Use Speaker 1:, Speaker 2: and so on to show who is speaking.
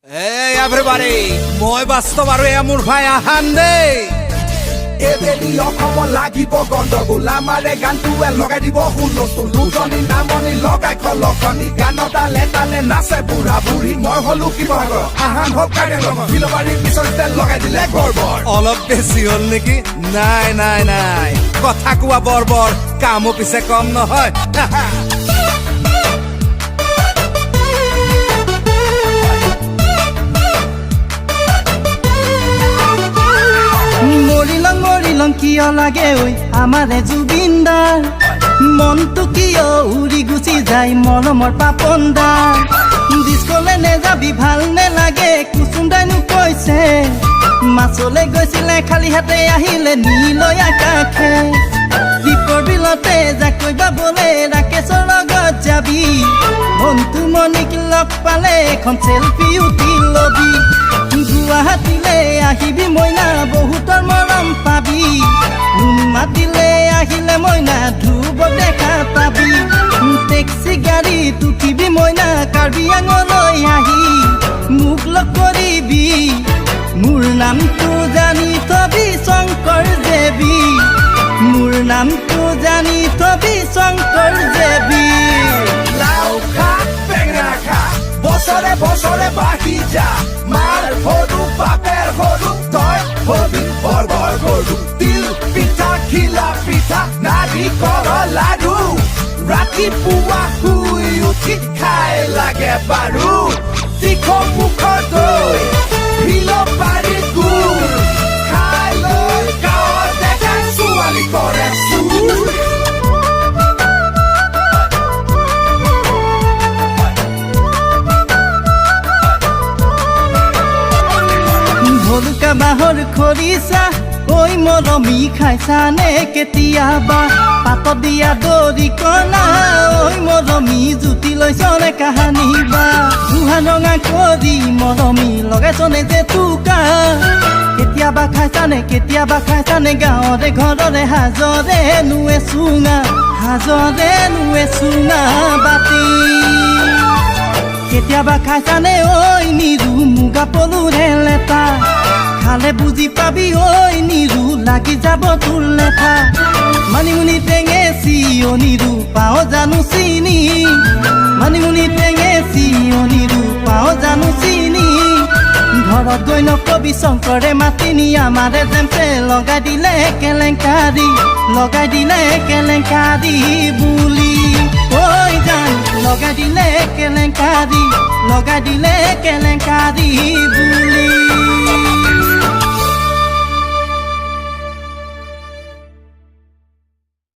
Speaker 1: Hey everybody, মই বাস্তৱ আৰু এয়া মোৰ ভাই আহান দেই।
Speaker 2: এবেলি অসমৰ লাগিব গণ্ডগোল আমাৰে গানটোৱে লগাই দিব হুলস্থুল দুজনী নামনি লগাই খলখনি গানত তালে তালে নাচে বুঢ়া বুঢ়ী মই হলো শিৱসাগৰ আহান হওক কাইলৈ বিলবাৰীৰ পিছতে লগাই দিলে গৰ্বৰ
Speaker 1: অলপ বেছি হ'ল নেকি? নাই নাই নাই, কথা কোৱা বৰ বৰ, কামো পিছে কম নহয়।
Speaker 3: মৰিলং কিয় লাগে ঐ আমাৰে জুবিনদাৰ মনটো কিয় উৰি গুচি যায় মৰমৰ পাপনদাৰ ডিস্কলে নেযাবি ভাল নেলাগে কুচুমদাইনো কৈছে মাছলে গৈছিলে খালি হাতে আহিলে নীলয় আকাশে দীপৰ বিলতে জাকৈ বাবলে ৰাকেশৰ লগত যাবি মনটো মনিক লগ পালে এখন চেলফি উঠি লবি গুৱাহাটীলে আহিবি মইনা বহুতৰ মৰম পাবি মাতিলে আহিলে মইনা ধ্ৰুৱ দেখা পাবি টেক্সি গাড়ীত উঠিবি মইনা কাৰ্বি আংললৈ আহি মোক লগ কৰিবি মোৰ নামটো জানি থবি শংকৰ দেৱী মোৰ নামটো জানি থবি শংকৰ দেৱী
Speaker 2: লাও খা বেঙেনা খা বছৰে বছৰে বাঢ়ি যা মাৰ সৰু বাপেৰ সৰু তই হবি বৰ বৰ গৰু তিল পিঠা ঘিলা পিঠা নাৰিকলৰ লাডু ৰাতিপুৱা শুই উঠি খাই লাগে বাৰু তীখৰ মুখৰ দৈ বিলবাৰীৰ গুৰ খাই লৈ গাঁৱত দেখা ছোৱালী কৰে চুৰ
Speaker 3: ভলুকা বাঁহৰ খৰিচা ঐ মৰমী খাইছানে কেতিয়াবা পাতত দিয়া দৰিকণা ঐ মৰমী জুতি লৈছনে কাহানী বা ধুহা ৰঙা কৰি মৰমী লগাইছনে যে টুকা কেতিয়াবা খাইছানে গাঁৱৰে ঘৰৰে হাজৰে নুৱে চুঙা বাতি কেতিয়াবা খাইছানে ঐ নিৰু মুগা পলুৰে লেটা খালে বুজি পাবি ঐ নিৰু লাগি যাব তোৰ লেঠা মানিমুনি টেঙেচি অনিৰু পাওঁ জানো চিনি মানিমুনি টেঙেচি অনিৰু পাওঁ জানো চিনি ঘৰত গৈ নকবি শংকৰে মাতিনি আমাৰে জেমছে লগাই দিলে কেলেংকাৰী বুলি ঐ জান লগাই দিলে কেলেংকাৰী বুলি